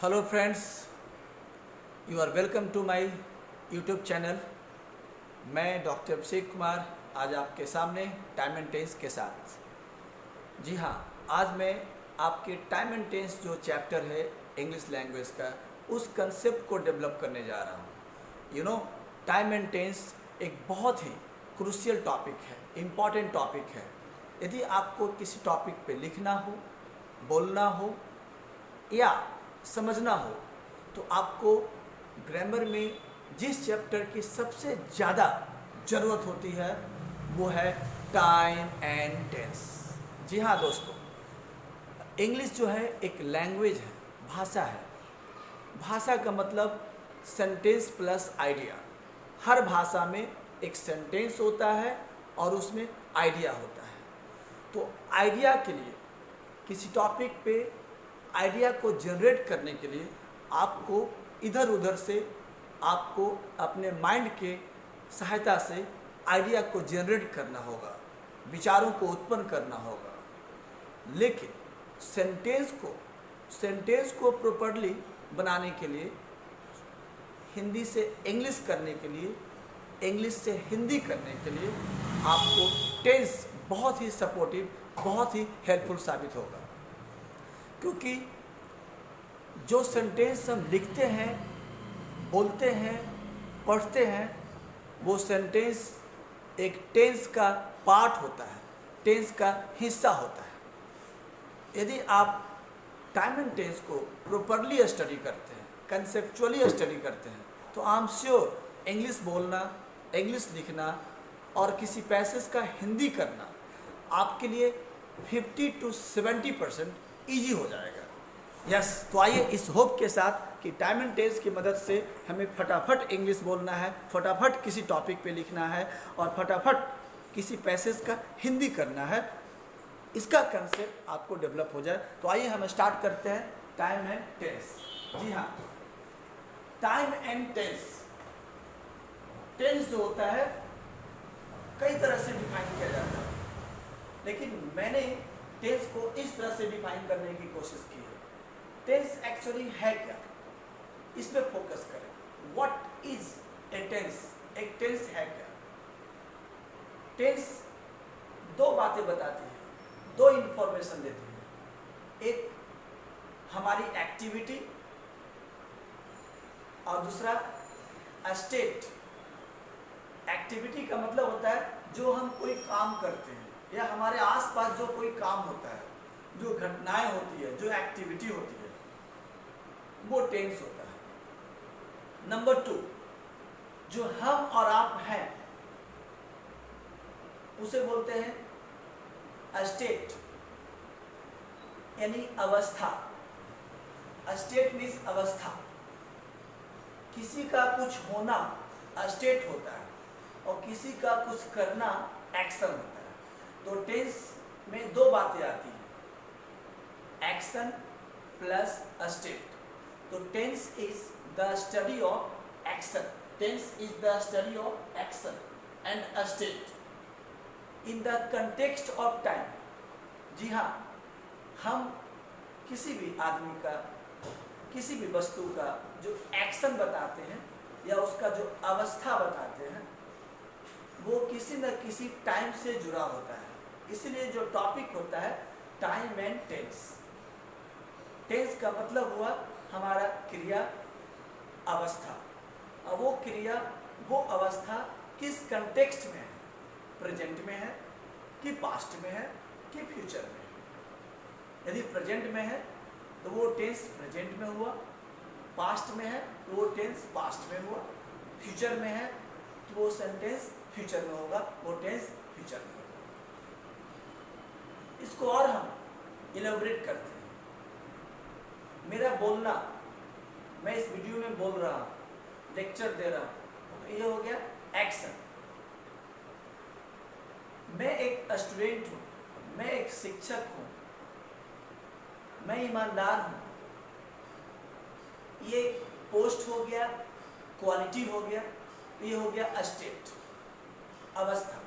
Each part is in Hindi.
Hello friends, you are welcome to my YouTube channel. मैं डॉक्टर अभिषेक कुमार आज आपके सामने टाइम एंड टेंस के साथ। जी हाँ, आज मैं आपके टाइम एंड टेंस जो चैप्टर है इंग्लिश लैंग्वेज का, उस कंसेप्ट को डेवलप करने जा रहा हूँ। टाइम एंड टेंस एक बहुत ही क्रूशियल टॉपिक है, इम्पॉर्टेंट टॉपिक है। यदि आपको किसी टॉपिक पे लिखना हो, बोलना हो या समझना हो तो आपको ग्रामर में जिस चैप्टर की सबसे ज़्यादा ज़रूरत होती है वो है टाइम एंड टेंस। जी हाँ दोस्तों, इंग्लिश जो है एक लैंग्वेज है, भाषा है। भाषा का मतलब सेंटेंस प्लस आइडिया। हर भाषा में एक सेंटेंस होता है और उसमें आइडिया होता है। तो आइडिया के लिए, किसी टॉपिक पे आइडिया को जनरेट करने के लिए आपको इधर उधर से आपको अपने माइंड के सहायता से आइडिया को जनरेट करना होगा, विचारों को उत्पन्न करना होगा। लेकिन सेंटेंस को प्रॉपर्ली बनाने के लिए, हिंदी से इंग्लिश करने के लिए, इंग्लिश से हिंदी करने के लिए आपको टेंस बहुत ही सपोर्टिव, बहुत ही हेल्पफुल साबित होगा। क्योंकि जो सेंटेंस हम लिखते हैं, बोलते हैं, पढ़ते हैं, वो सेंटेंस एक टेंस का पार्ट होता है, टेंस का हिस्सा होता है। यदि आप टाइम एंड टेंस को प्रॉपर्ली स्टडी करते हैं, कंसेप्चुअली स्टडी करते हैं, तो आई एम श्योर इंग्लिश बोलना, इंग्लिश लिखना और किसी पैसेज का हिंदी करना आपके लिए 50 to 70% ईजी हो जाएगा। यस, तो आइए इस होप के साथ कि टाइम एंड टेंस की मदद से हमें फटाफट इंग्लिश बोलना है, फटाफट किसी टॉपिक पे लिखना है और फटाफट किसी पैसेज का हिंदी करना है, इसका कंसेप्ट आपको डेवलप हो जाए। तो आइए हम स्टार्ट करते हैं टाइम एंड टेंस। जी हाँ, टाइम एंड टेंस, टेंस जो होता है कई तरह से डिफाइन किया जाता है, लेकिन मैंने टेंस को इस तरह से डिफाइन करने की कोशिश की है। टेंस एक्चुअली है क्या, इस पे फोकस करें। What is a tense? एक टेंस है क्या? टेंस दो बातें बताती है, दो इंफॉर्मेशन देती है। एक हमारी एक्टिविटी और दूसरा स्टेट। एक्टिविटी का मतलब होता है जो हम कोई काम करते हैं या हमारे आसपास जो कोई काम होता है, जो घटनाएं होती है, जो एक्टिविटी होती है, वो टेंस होता है। नंबर 2, जो हम और आप हैं उसे बोलते हैं स्टेट, यानी अवस्था। स्टेट मीन्स अवस्था। किसी का कुछ होना स्टेट होता है और किसी का कुछ करना एक्शन होता है। तो टेंस में दो बातें आती हैं, एक्शन प्लस स्टेट। तो tense is the study of action, tense is the study of action and state in the context of time. जी हाँ, हम किसी भी आदमी का, किसी भी वस्तु का जो एक्शन बताते हैं या उसका जो अवस्था बताते हैं, वो किसी न किसी टाइम से जुड़ा होता है। इसलिए जो टॉपिक होता है टाइम एंड टेंस। टेंस का मतलब हुआ हमारा क्रिया, अवस्था। और वो क्रिया, वो अवस्था किस कंटेक्स्ट में है, प्रेजेंट में है कि पास्ट में है कि फ्यूचर में है। यदि प्रेजेंट में है तो वो टेंस प्रेजेंट में हुआ, पास्ट में है तो वो टेंस पास्ट में हुआ, फ्यूचर में है तो वो सेंटेंस फ्यूचर में होगा, वो टेंस फ्यूचर में होगा। इसको और हम इलेबोरेट करते हैं। मेरा बोलना, मैं इस वीडियो में बोल रहा हूँ, लेक्चर दे रहा हूँ, तो ये हो गया एक्शन। मैं एक स्टूडेंट हूँ, मैं एक शिक्षक हूँ, मैं ईमानदार हूँ, ये पोस्ट हो गया, क्वालिटी हो गया, ये हो गया स्टेट, अवस्था।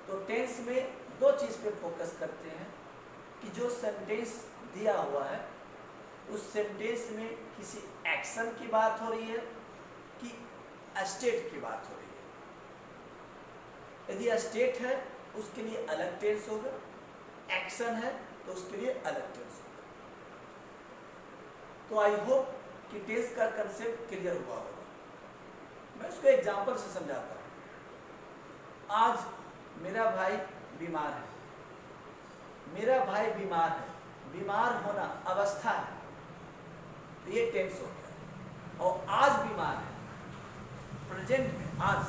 तो टेंस में दो चीज़ पे फोकस करते हैं कि जो सेंटेंस दिया हुआ है उस सेंटेंस में किसी एक्शन की बात हो रही है कि स्टेट की बात हो रही है। यदि स्टेट है उसके लिए अलग टेंस होगा, एक्शन है तो उसके लिए अलग टेंस होगा। तो आई होप कि टेंस का कंसेप्ट क्लियर हुआ होगा। मैं उसको एग्जांपल से समझाता हूँ। आज मेरा भाई बीमार है, मेरा भाई बीमार है, बीमार होना अवस्था है, तो ये टेंस हो गया। और आज बीमार है, प्रेजेंट में आज,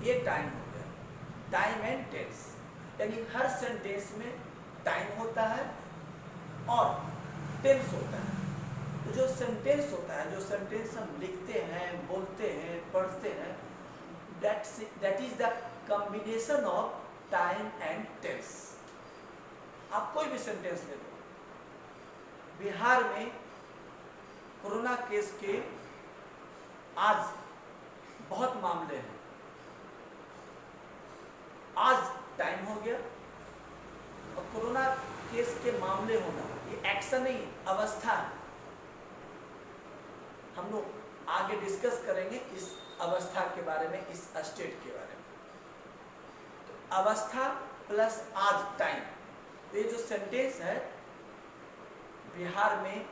ये टाइम हो गया, टाइम एंड टेंस। यानी हर सेंटेंस में टाइम होता है और टेंस होता है। तो जो सेंटेंस होता है, जो सेंटेंस हम लिखते हैं, बोलते हैं, पढ़ते हैं, that is the combination of time and tense. आप कोई भी सेंटेंस ले लो। बिहार में कोरोना केस के आज बहुत मामले हैं, आज टाइम हो गया। और कोरोना केस के मामले होना ये एक्शन नहीं, अवस्था है। हम लोग आगे डिस्कस करेंगे इस अवस्था के बारे में, इस स्टेट के बारे में। तो अवस्था प्लस आज टाइम, तो ये जो सेंटेंस है, बिहार में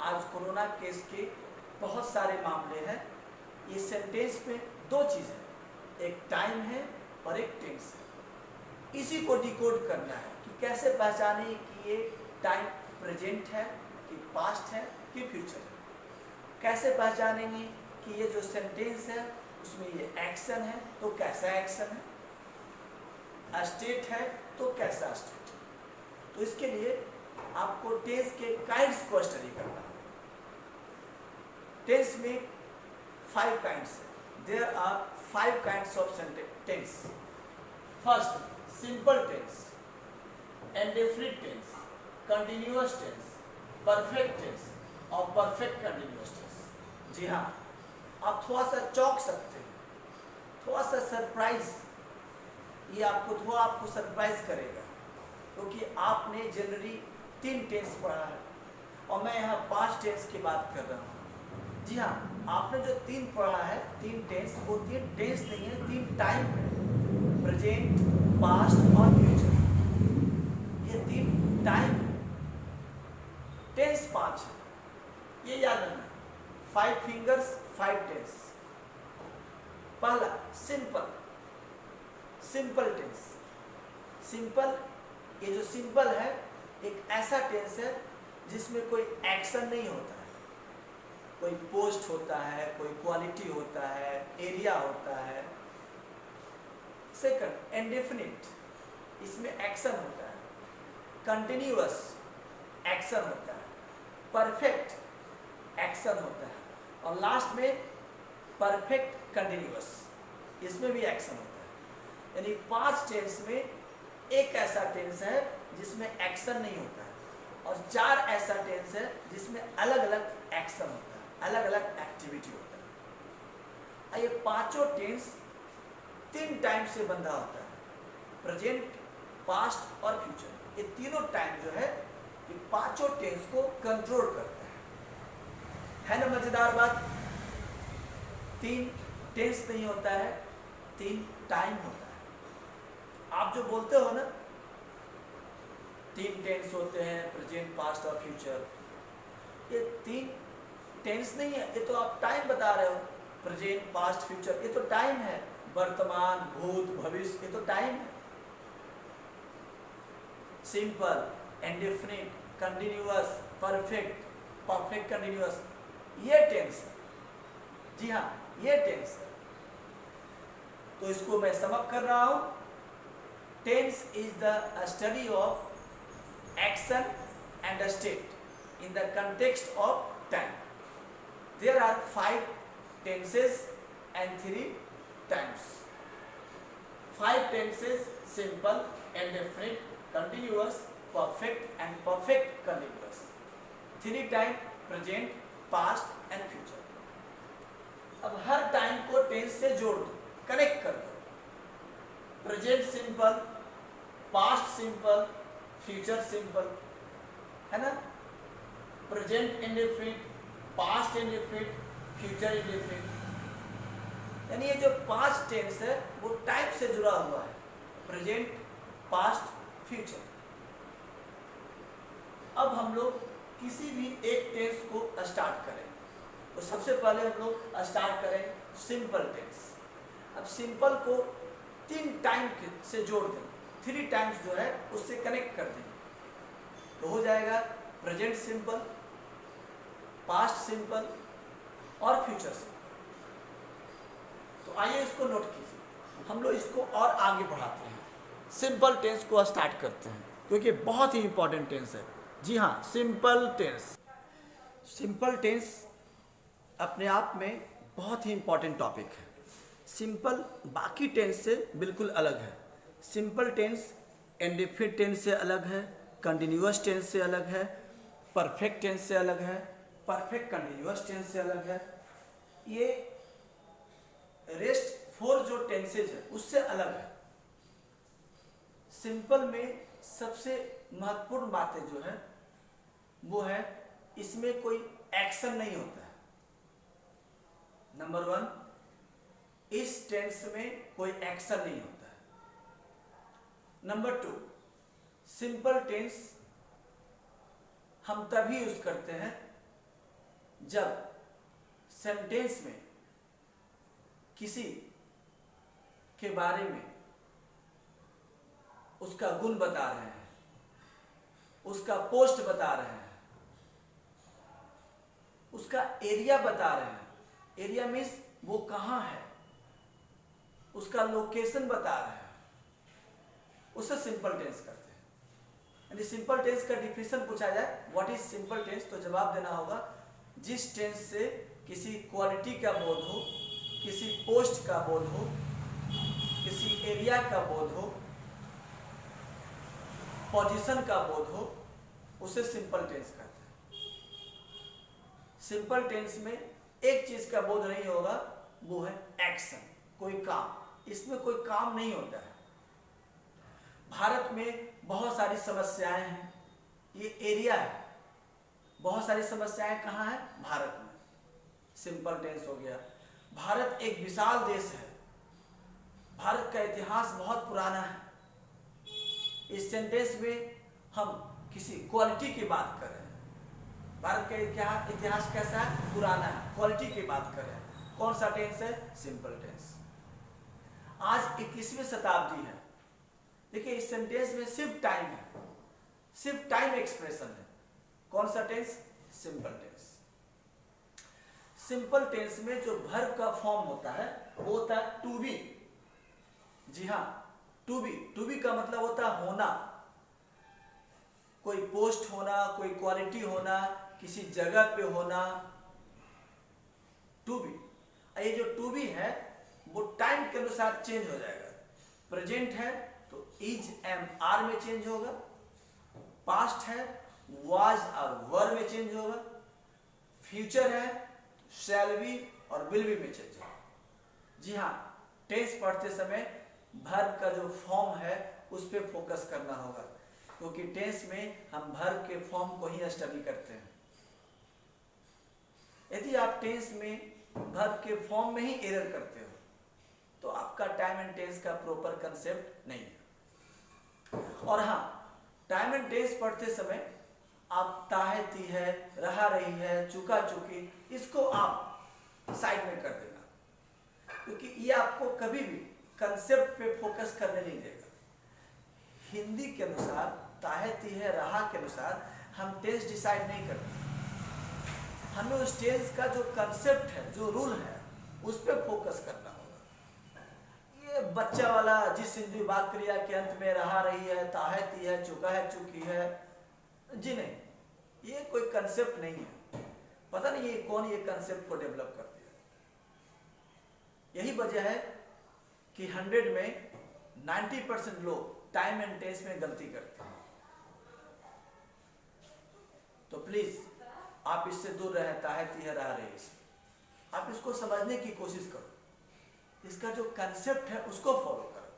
आज कोरोना केस के बहुत सारे मामले हैं। ये सेंटेंस में दो चीज़ है, एक टाइम है और एक टेंस है। इसी को डिकोड करना है कि कैसे पहचाने कि ये टाइम प्रेजेंट है कि पास्ट है कि फ्यूचर है। कैसे पहचानेंगे कि ये जो सेंटेंस है उसमें ये एक्शन है तो कैसा एक्शन है, स्टेट है तो कैसा स्टेट है। तो इसके लिए आपको टेंस के काइंड्स को स्टडी करना है। टेंस में 5 काइंड्स है। There are 5 kinds of tense. First, simple tense, indefinite tense, continuous tense, perfect tense और परफेक्ट कंटिन्यूअस टेंस। जी हाँ, आप थोड़ा सा चौंक सकते हैं, थोड़ा सा सरप्राइज, ये आपको सरप्राइज करेगा, क्योंकि आपने जनरली 3 टेंस पढ़ा है और मैं यहाँ 5 टेंस की बात कर रहा हूँ। जी हाँ, आपने जो 3 पढ़ा है, 3 टेंस, वो 3 टेंस नहीं है, 3 टाइम है, प्रेजेंट, पास्ट और फ्यूचर। ये 3 टाइम है। टेंस 5 है, ये याद रखना। 5 फिंगर्स 5 टेंस। पहला सिंपल, सिंपल टेंस। सिंपल, ये जो सिंपल है एक ऐसा टेंस है जिसमें कोई एक्शन नहीं होता है। कोई पोस्ट होता है, कोई क्वालिटी होता है, एरिया होता है। सेकंड, इंडेफिनिट, इसमें एक्शन होता है। कंटिन्यूअस, एक्शन होता है। परफेक्ट, एक्शन होता है। और लास्ट में परफेक्ट कंटिन्यूअस, इसमें भी एक्शन होता है। यानी 5 टेंस में एक ऐसा टेंस है जिसमें एक्शन नहीं होता है और 4 ऐसा टेंस है जिसमें अलग अलग एक्शन होता है, अलग अलग एक्टिविटी होता है। ये 5 टेंस 3 टाइम से बंधा होता है, प्रेजेंट, पास्ट और फ्यूचर। ये तीनों टाइम जो है ये 5 टेंस को कंट्रोल करता है ना। मजेदार बात, 3 टेंस नहीं होता है, 3 टाइम होता है। आप जो बोलते हो ना 3 टेंस होते हैं, प्रेजेंट, पास्ट और फ्यूचर, ये 3 टेंस नहीं है, ये तो आप टाइम बता रहे हो। प्रेजेंट, पास्ट, फ्यूचर, ये तो टाइम है। वर्तमान, भूत, भविष्य, ये तो टाइम है। Simple, indefinite, continuous, perfect, perfect continuous, ये टेंस है। जी हाँ, ये टेंस है। तो इसको मैं समअप कर रहा हूं। Tense is the study of action and a state in the context of time. There are 5 tenses and 3 times. 5 tenses: simple, indefinite, continuous, perfect and perfect continuous. 3 times: present, past and future. अब हर टाइम को टेंस से जोड़ दो, कनेक्ट कर दो। Present simple, past simple, future simple, है ना। Present indefinite, past indefinite, future indefinite. यानी ये जो 5 टेंस है वो टाइप से जुड़ा हुआ है, प्रेजेंट, पास्ट, फ्यूचर। अब हम लोग किसी भी एक टेंस को स्टार्ट करें तो सबसे पहले हम लोग स्टार्ट करें सिंपल टेंस। अब सिंपल को 3 टाइम से जोड़ दें, 3 टाइम्स जो है उससे कनेक्ट कर दें तो हो जाएगा प्रेजेंट सिंपल, पास्ट सिंपल और फ्यूचर सिंपल। तो आइए इसको नोट कीजिए, हम लोग इसको और आगे बढ़ाते हैं, सिंपल टेंस को स्टार्ट करते हैं क्योंकि बहुत ही इंपॉर्टेंट टेंस है। जी हाँ, सिंपल टेंस। सिंपल टेंस अपने आप में बहुत ही इंपॉर्टेंट टॉपिक है। सिंपल बाकी टेंस से बिल्कुल अलग है। सिंपल टेंस इंडेफिनिट टेंस से अलग है, कंटिन्यूअस टेंस से अलग है, परफेक्ट टेंस से अलग है, परफेक्ट कंटिन्यूअस टेंस से अलग है। ये रेस्ट 4 जो टेंसेज है उससे अलग है। सिंपल में सबसे महत्वपूर्ण बातें जो है वो है इसमें कोई एक्शन नहीं होता है। नंबर 1, इस टेंस में कोई एक्शन नहीं होता है। नंबर 2, सिंपल टेंस हम तभी यूज करते हैं जब सेंटेंस में किसी के बारे में उसका गुण बता रहे हैं, उसका पोस्ट बता रहे हैं, उसका एरिया बता रहे हैं। एरिया मीन्स वो कहाँ है, उसका लोकेशन बता रहे हैं, उसे सिंपल टेंस करते हैं। यानी सिंपल टेंस का डिफिनेशन पूछा जाए व्हाट इज सिंपल टेंस तो जवाब देना होगा जिस टेंस से किसी क्वालिटी का बोध हो, किसी पोस्ट का बोध हो, किसी एरिया का बोध हो, पोजीशन का बोध हो, उसे सिंपल टेंस कहते हैं। सिंपल टेंस में एक चीज का बोध नहीं होगा, वो है एक्शन, कोई काम। इसमें कोई काम नहीं होता है। भारत में बहुत सारी समस्याएं हैं, ये एरिया है। बहुत सारी समस्याएं कहाँ हैं? भारत में। सिंपल टेंस हो गया। भारत एक विशाल देश है, भारत का इतिहास बहुत पुराना है। इस सेंटेंस में हम किसी क्वालिटी की बात कर रहे हैं। भारत का इतिहास कैसा है? पुराना है। क्वालिटी की बात कर रहे हैं। कौन सा टेंस है? Simple tense. आज 21वीं शताब्दी है। देखिए इस सेंटेंस में सिर्फ टाइम है, सिर्फ टाइम एक्सप्रेशन है। कौन सा tense? Simple tense. Simple tense में जो वर्ब का फॉर्म होता है वो होता है टू बी। जी हाँ, टू बी। टू बी का मतलब होता है होना, कोई पोस्ट होना, कोई क्वालिटी होना, किसी जगह पे होना, टू बी। ये जो टू बी है वो टाइम के अनुसार चेंज हो जाएगा। प्रेजेंट है तो इज एम आर में चेंज होगा, पास्ट है वाज और वर में चेंज होगा, फ्यूचर है शैल बी और विल बी में चेंज होगा। जी हाँ, टेंस पढ़ते समय वर्ब का जो फॉर्म है उस पर फोकस करना होगा क्योंकि टेंस में हम वर्ब के फॉर्म को ही स्टडी करते हैं। यदि आप टेंस में वर्ब के फॉर्म में ही एरर करते हो तो आपका टाइम एंड टेंस का प्रॉपर कंसेप्ट नहीं है। और हाँ, टाइम एंड टेंस पढ़ते समय आप ताहे ती है, रहा रही है, चुका चुकी, इसको आप साइड में कर देना क्योंकि ये आपको कभी भी कंसेप्ट पे फोकस करने नहीं देगा। हिंदी के अनुसार ताहे ती है, रहा के अनुसार हम टेंस डिसाइड नहीं करते। हमें उस टेंस का जो कंसेप्ट है, जो रूल है, उस पर फोकस करना होगा। ये बच्चा वाला जिस हिंदी वाक्य क्रिया के अंत में रहा रही है, ताहे ती है, चुका है, चुकी है, जी नहीं, ये कोई कंसेप्ट नहीं है। पता नहीं ये कौन ये कंसेप्ट को डेवलप कर दिया। यही वजह है कि 100 में 90% लोग टाइम एंड टेंस में गलती करते हैं। तो प्लीज आप इससे दूर रहे, ताहे ती है, रहा रही है। आप इसको समझने की कोशिश करो, इसका जो कंसेप्ट है उसको फॉलो करो।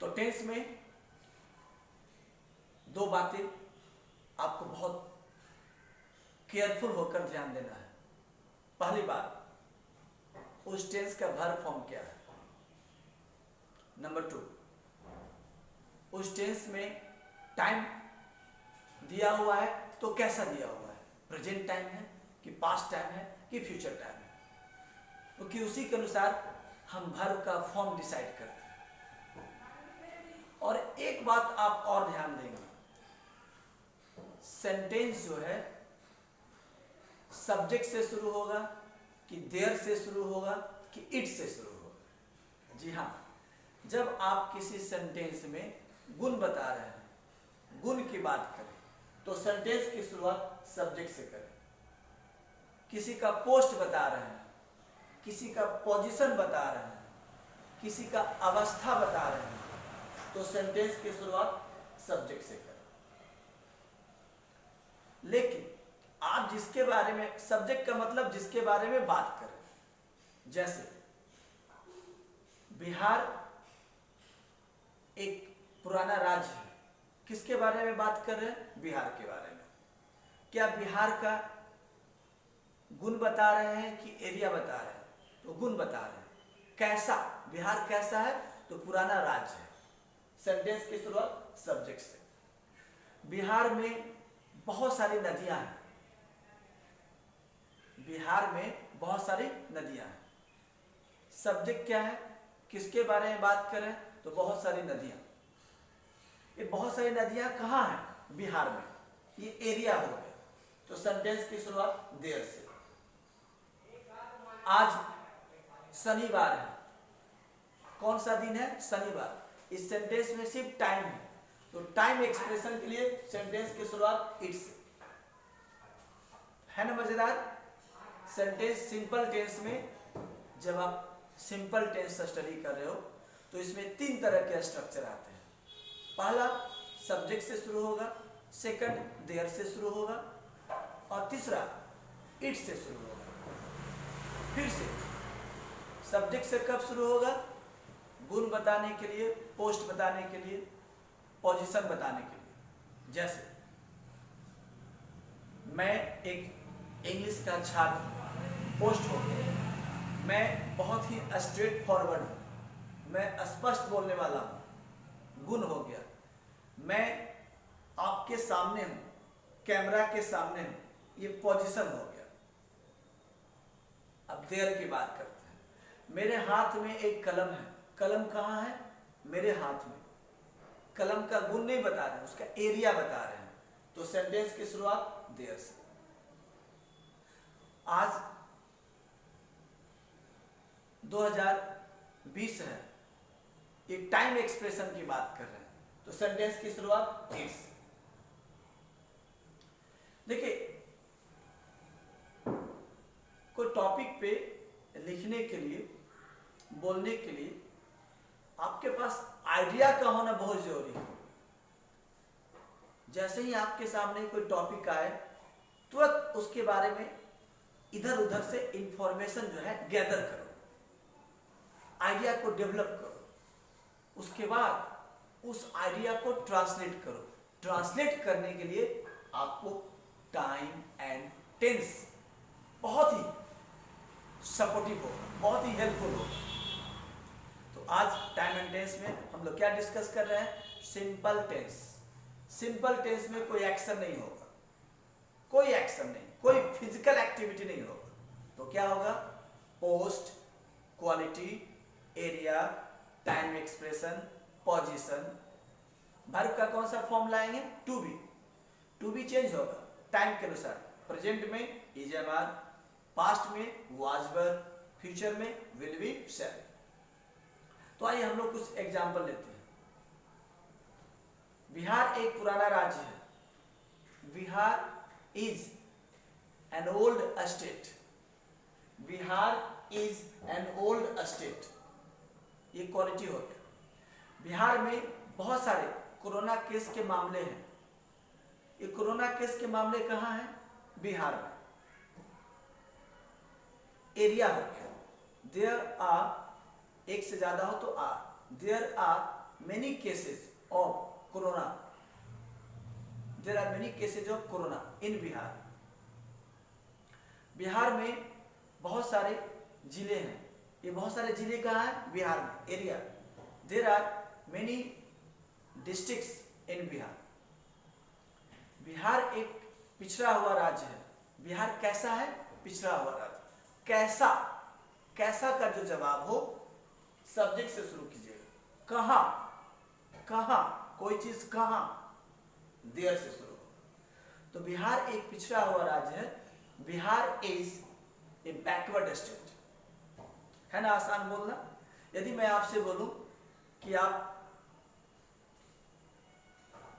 तो टेंस में 2 बातें आपको बहुत केयरफुल होकर ध्यान देना है। पहली बात, उस टेंस का वर्ब फॉर्म क्या है। नंबर 2, उस टेंस में टाइम दिया हुआ है तो कैसा दिया हुआ है, प्रेजेंट टाइम है कि पास्ट टाइम है कि फ्यूचर टाइम है, क्योंकि उसी के अनुसार हम वर्ब का फॉर्म डिसाइड करते हैं। और एक बात आप और ध्यान देंगे, सेंटेंस जो है सब्जेक्ट से शुरू होगा कि देयर से शुरू होगा कि इट से शुरू होगा। जी हाँ, जब आप किसी सेंटेंस में गुण बता रहे हैं, गुण की बात करें, तो सेंटेंस की शुरुआत सब्जेक्ट से करें। किसी का पोस्ट बता रहे हैं, किसी का पोजीशन बता रहे हैं, किसी का अवस्था बता रहे हैं, तो सेंटेंस की शुरुआत सब्जेक्ट से करें। लेकिन आप जिसके बारे में, सब्जेक्ट का मतलब जिसके बारे में बात करें, जैसे बिहार एक पुराना राज्य है, किसके बारे में बात कर रहे हैं, बिहार के बारे में। क्या बिहार का गुण बता रहे हैं कि एरिया बता रहे हैं, तो गुण बता रहे हैं। कैसा, बिहार कैसा है, तो पुराना राज्य है। सेंटेंस की शुरुआत सब्जेक्ट से। बिहार में बहुत सारी नदियां हैं, बिहार में बहुत सारी नदियां हैं। सब्जेक्ट क्या है, किसके बारे में बात करें, तो बहुत सारी नदियां। ये बहुत सारी नदियां कहाँ हैं, बिहार में, ये एरिया हो गया, तो सेंटेंस की शुरुआत देयर से। आज शनिवार है, कौन सा दिन है, शनिवार। इस सेंटेंस में सिर्फ टाइम है, तो टाइम एक्सप्रेशन के लिए सेंटेंस की शुरुआत इट से है ना। मजेदार सेंटेंस। सिंपल टेंस में जब आप सिंपल टेंस स्टडी कर रहे हो तो इसमें 3 तरह के स्ट्रक्चर आते हैं। पहला सब्जेक्ट से शुरू होगा, सेकंड देयर से शुरू होगा, और तीसरा इट से शुरू होगा। फिर से सब्जेक्ट से कब शुरू होगा, गुण बताने के लिए, पोस्ट बताने के लिए, पोजीशन बताने के लिए। जैसे मैं एक इंग्लिश का छात्र हूं, पोस्ट हो गया, मैं बहुत ही स्ट्रेट फॉरवर्ड हूं, मैं स्पष्ट बोलने वाला हूं, गुण हो गया। मैं आपके सामने हूं, कैमरा के सामने हूं, ये पोजीशन हो गया। अब देयर की बात करते हैं। मेरे हाथ में एक कलम है, कलम कहाँ है, मेरे हाथ में। कलम का गुण नहीं बता रहे हैं, उसका एरिया बता रहे हैं, तो सेंटेंस की शुरुआत देयर से। आज 2020 है, एक टाइम एक्सप्रेशन की बात कर रहे हैं, तो सेंटेंस की शुरुआत इट से। देखिए, कोई टॉपिक पे लिखने के लिए, बोलने के लिए आपके पास आइडिया का होना बहुत जरूरी है। जैसे ही आपके सामने कोई टॉपिक आए, तुरंत उसके बारे में इधर उधर से इंफॉर्मेशन जो है गैदर करो, आइडिया को डेवलप करो। उसके बाद उस आइडिया को ट्रांसलेट करो। ट्रांसलेट करने के लिए आपको टाइम एंड टेंस बहुत ही सपोर्टिव होगा, बहुत ही हेल्पफुल होगा। तो आज टाइम एंड टेंस में हम लोग क्या डिस्कस कर रहे हैं, सिंपल टेंस। सिंपल टेंस में कोई एक्शन नहीं होगा, कोई एक्शन नहीं, कोई फिजिकल एक्टिविटी नहीं होगा। तो क्या होगा, post, quality, area, time expression, position. Verb का कौन सा फॉर्म लाएंगे, to be. To be change होगा टाइम के अनुसार। प्रेजेंट में इज एम आर, पास्ट में वाज वर, फ्यूचर में विल बी शैल। तो आइए हम लोग कुछ एग्जाम्पल लेते हैं। बिहार एक पुराना राज्य है। Bihar is an old state. Bihar is an old state, ये क्वालिटी हो गया। बिहार में बहुत सारे कोरोना केस के मामले हैं। ये कोरोना केस के मामले कहाँ हैं, बिहार में। एरिया हो गया, देयर आर, एक से ज्यादा हो तो are, there are many cases of corona, there are many cases of corona in Bihar. Bihar में बहुत सारे जिले हैं। ये बहुत सारे जिले कहाँ हैं? बिहार में, area. There are many districts in Bihar. Bihar एक पिछड़ा हुआ राज्य है। बिहार कैसा है? पिछड़ा हुआ राज्य। कैसा? कैसा का जो जवाब हो सब्जेक्ट से शुरू कीजिएगा। कहाँ? कहाँ? कोई चीज कहाँ? देयर से शुरू हो। तो बिहार एक पिछड़ा हुआ राज्य है। Bihar is a backward state. है ना आसान बोलना? यदि मैं आपसे बोलूं कि आप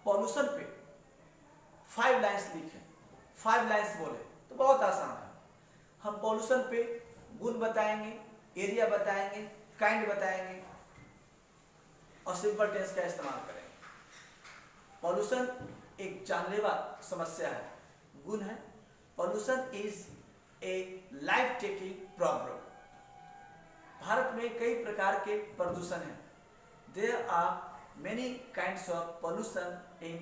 पॉल्यूशन पे 5 लाइन्स लिखें, 5 लाइन्स बोले तो बहुत आसान है। हम पॉल्यूशन पे गुण बताएंगे, एरिया बताएंगे, काइंड बताएंगे और सिंपल टेंस का इस्तेमाल करेंगे। पॉल्यूशन एक जानलेवा समस्या है, गुण है। Pollution is a life taking problem. Bharat में कई प्रकार के प्रदूषण हैं। There are many kinds of pollution in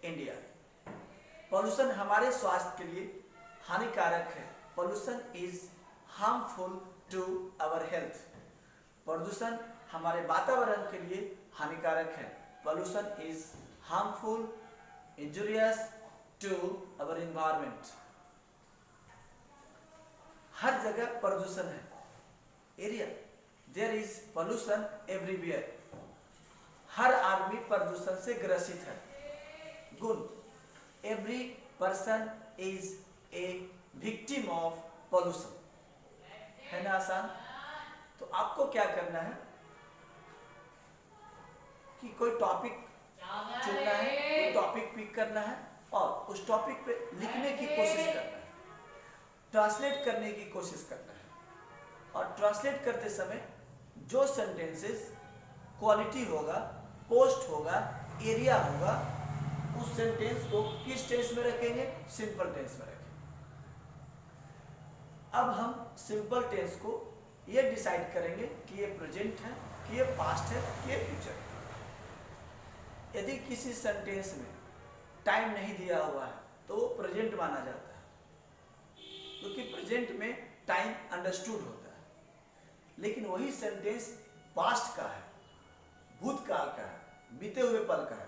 India. Pollution हमारे स्वास्थ्य के लिए हानिकारक है। Pollution is harmful to our health. प्रदूषण हमारे वातावरण के लिए हानिकारक है। Pollution is harmful, injurious to our environment. हर जगह प्रदूषण है। Area, there is pollution everywhere. हर आदमी प्रदूषण से ग्रसित है। गुण, every person is a victim of pollution. है ना आसान? तो आपको क्या करना है कि कोई टॉपिक चुनना है, कोई टॉपिक पिक करना है और उस टॉपिक पे लिखने की कोशिश करना है, ट्रांसलेट करने की कोशिश करना है। और ट्रांसलेट करते समय जो सेंटेंसेस क्वालिटी होगा, पोस्ट होगा, एरिया होगा, उस सेंटेंस को किस टेंस में रखेंगे? सिंपल टेंस में रखेंगे। अब हम सिंपल टेंस को ये डिसाइड करेंगे कि ये प्रेजेंट है, कि ये पास्ट है, कि ये फ्यूचर है। यदि किसी सेंटेंस में टाइम नहीं दिया हुआ है तो वो प्रेजेंट माना जाता है, क्योंकि प्रेजेंट में टाइम अंडरस्टूड होता है। लेकिन वही सेंटेंस पास्ट का है, भूतकाल का है, बीते हुए पल का है,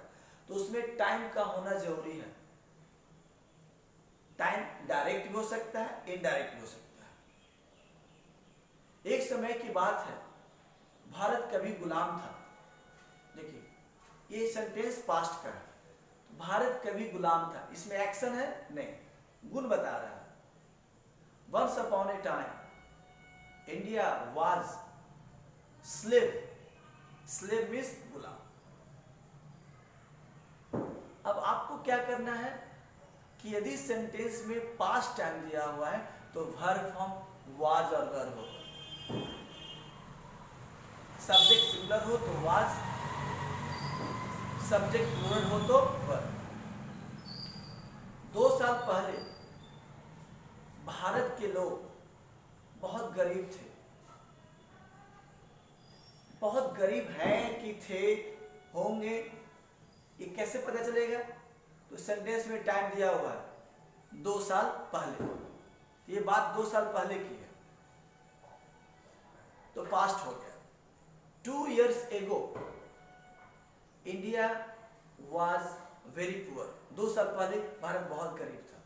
तो उसमें टाइम का होना जरूरी है। टाइम डायरेक्ट भी हो सकता है, इनडायरेक्ट भी हो सकता है। एक समय की बात है, भारत कभी गुलाम था। देखिए, ये सेंटेंस पास्ट का है। तो भारत कभी गुलाम था, इसमें एक्शन है? नहीं, गुण बता रहा है। Once upon a time, India was slave. Slave means गुलाम। अब आपको क्या करना है कि यदि सेंटेंस में पास्ट टाइम दिया हुआ है तो वर्ब फॉर्म वाज और वर होगा। सब्जेक्ट सिंगुलर हो तो वाज, सब्जेक्ट प्लूरल हो तो वर। 2 साल पहले भारत के लोग बहुत गरीब थे। बहुत गरीब हैं कि थे, होंगे, ये कैसे पता चलेगा? तो सेंटेंस में टाइम दिया हुआ है 2 साल पहले। ये बात 2 साल पहले की है तो पास्ट हो गया। 2 years ago India was very poor. 2 साल पहले भारत बहुत गरीब था।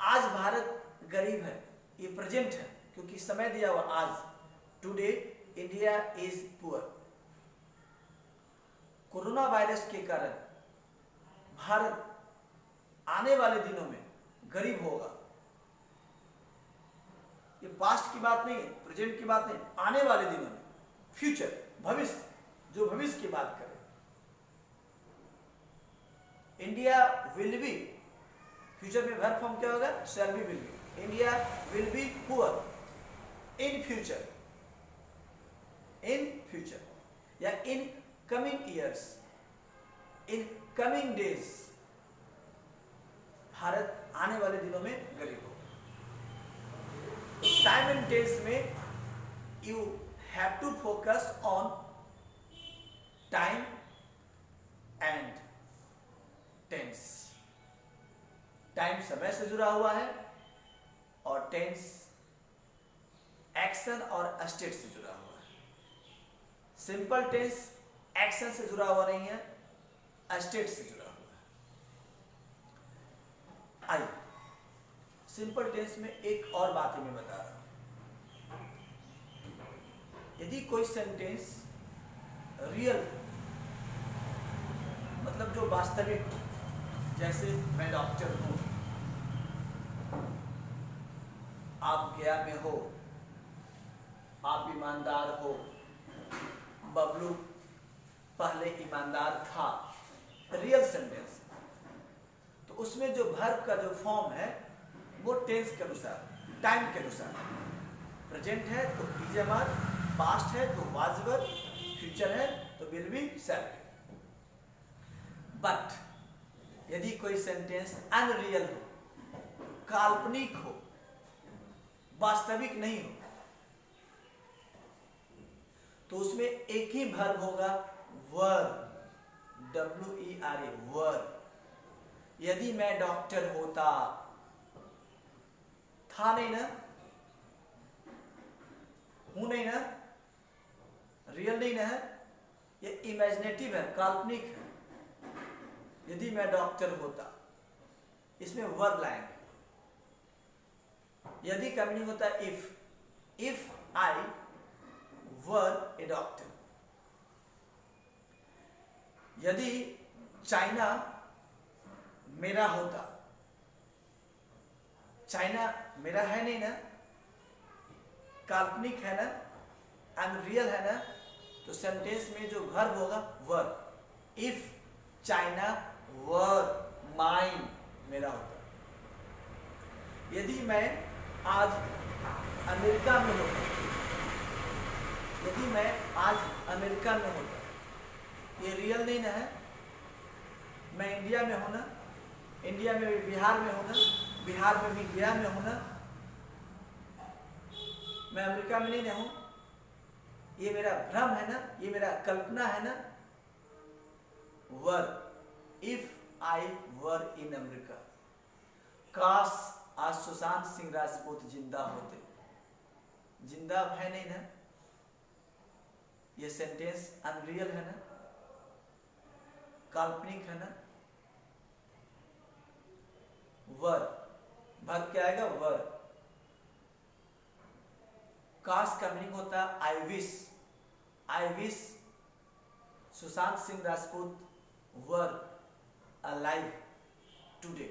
आज भारत गरीब है, ये प्रेजेंट है क्योंकि समय दिया हुआ आज। Today India is poor. Corona virus के कारण भारत आने वाले दिनों में गरीब होगा। ये पास्ट की बात नहीं है, प्रेजेंट की बात नहीं, आने वाले दिनों में, फ्यूचर, भविष्य, जो भविष्य की बात करें। इंडिया विल बी, फ्यूचर में वर्ब फॉर्म क्या होगा? Shall be, will be. India will be poor in future. In future या in coming years, in coming days, Bharat आने वाले दिनों में गरीब होगा। टाइम एंड टेंस में you have to focus on time and tense. Time समय से जुड़ा हुआ है, और टेंस एक्शन और स्टेट से जुड़ा हुआ है। सिंपल टेंस एक्शन से जुड़ा हुआ नहीं है, स्टेट से जुड़ा हुआ है। आइए सिंपल टेंस में एक और बात मैं बता रहा हूं। यदि कोई सेंटेंस रियल मतलब जो वास्तविक, जैसे मैं डॉक्टर हूं, आप गया में हो, आप ईमानदार हो, बबलू पहले ईमानदार था, रियल सेंटेंस, तो उसमें जो वर्ब का जो फॉर्म है वो टेंस के अनुसार, टाइम के अनुसार, प्रेजेंट है तो इज एम, पास्ट है तो वाज वर, फ्यूचर है तो will be, shall be. But यदि कोई सेंटेंस अनरियल हो, काल्पनिक हो, वास्तविक नहीं हो, तो उसमें एक ही वर्ब होगा, वर, WER, वर। यदि मैं डॉक्टर होता, था नहीं ना, हूं नहीं ना, रियल नहीं ना है, ये इमेजिनेटिव है, काल्पनिक है। यदि मैं डॉक्टर होता, इसमें वर्ब लाएंगे। यदि का मीनिंग होता है if I were A doctor. यदि चाइना मेरा होता, चाइना मेरा है नहीं ना, काल्पनिक है ना, अनरियल है ना, तो सेंटेंस में जो वर्ब होगा वर। इफ चाइना वर माइन, मेरा होता। यदि मैं आज अमेरिका में होता, यदि मैं आज अमेरिका में होता, ये रियल नहीं ना है। मैं इंडिया में हूं ना, इंडिया में भी बिहार में हूं ना, बिहार में भी गया में हूं ना, मैं अमेरिका में नहीं हूं, ये मेरा भ्रम है ना, ये मेरा कल्पना है ना। Were, if I were in America. काश आज सुशांत सिंह राजपूत जिंदा होते, जिंदा है नहीं ना, ये सेंटेंस अनरियल है ना, काल्पनिक है ना। वर, वर्ब क्या आएगा, वर। काश का मीनिंग होता है I wish Sushant Singh Rajput were alive today.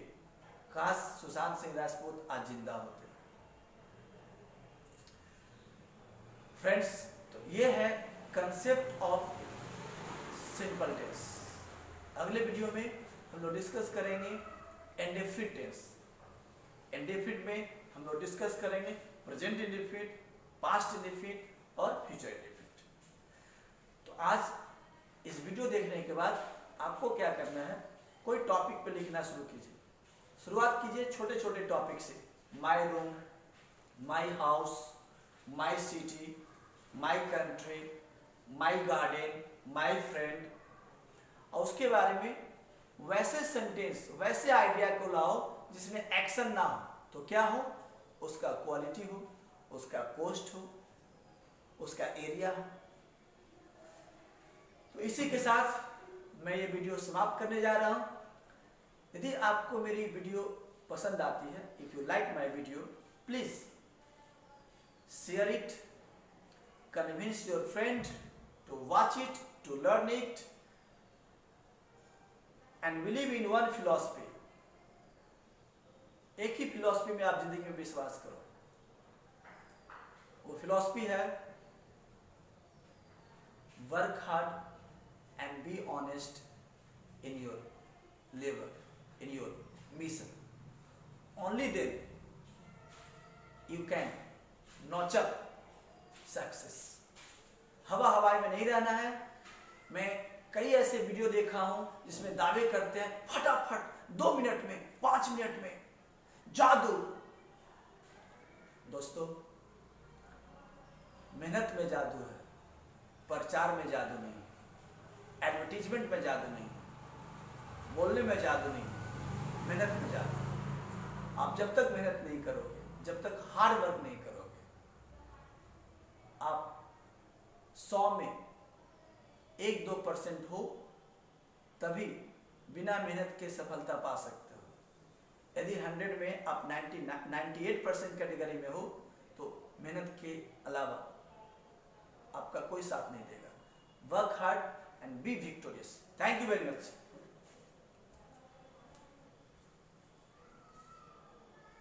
काश सुशांत सिंह राजपूत आज जिंदा होते। फ्रेंड्स, तो ये है कंसेप्ट ऑफ सिंपल टेंस। अगले वीडियो में हम लोग डिस्कस करेंगे इंडेफिनिट टेंस। इंडेफिनिट में हम लोग डिस्कस करेंगे प्रेजेंट इंडेफिनिट, पास्ट इंडेफिनिट और फ्यूचर इंडेफिनिट। तो आज इस वीडियो देखने के बाद आपको क्या करना है, कोई टॉपिक पे लिखना शुरू कीजिए। शुरुआत कीजिए छोटे छोटे टॉपिक से, my room, my house, my city, my country, my garden, my friend. और उसके बारे में वैसे सेंटेंस, वैसे आइडिया को लाओ जिसमें एक्शन ना हो। तो क्या हो, उसका क्वालिटी हो, उसका कोस्ट हो, उसका एरिया हो। तो इसी के साथ मैं ये वीडियो समाप्त करने जा रहा हूं। यदि आपको मेरी वीडियो पसंद आती है, if you like my video, please share it, convince your friend to watch it, to learn it, and believe in one philosophy. एक ही फिलॉसफी में आप जिंदगी में विश्वास करो। वो फिलॉसफी है work hard and be honest in your labour, in your mission. Only then you can notch up success. हवा हवाई में नहीं रहना है। मैं कई ऐसे वीडियो देखा हूं जिसमें दावे करते हैं फटाफट 2 मिनट में, 5 मिनट में जादू। दोस्तों, मेहनत में जादू है, प्रचार में जादू नहीं, एडवर्टीजमेंट में जादू नहीं, बोलने में जादू नहीं, मेहनत में जादू। आप जब तक मेहनत नहीं करोगे, जब तक हार्ड वर्क नहीं करोगे। आप 100 में 1-2% हो, तभी बिना मेहनत के सफलता पा सकते हो। यदि 100 में आप 98% कैटेगरी में हो, तो मेहनत के अलावा आपका कोई साथ नहीं देगा। Work hard and B victorious. Thank you very much.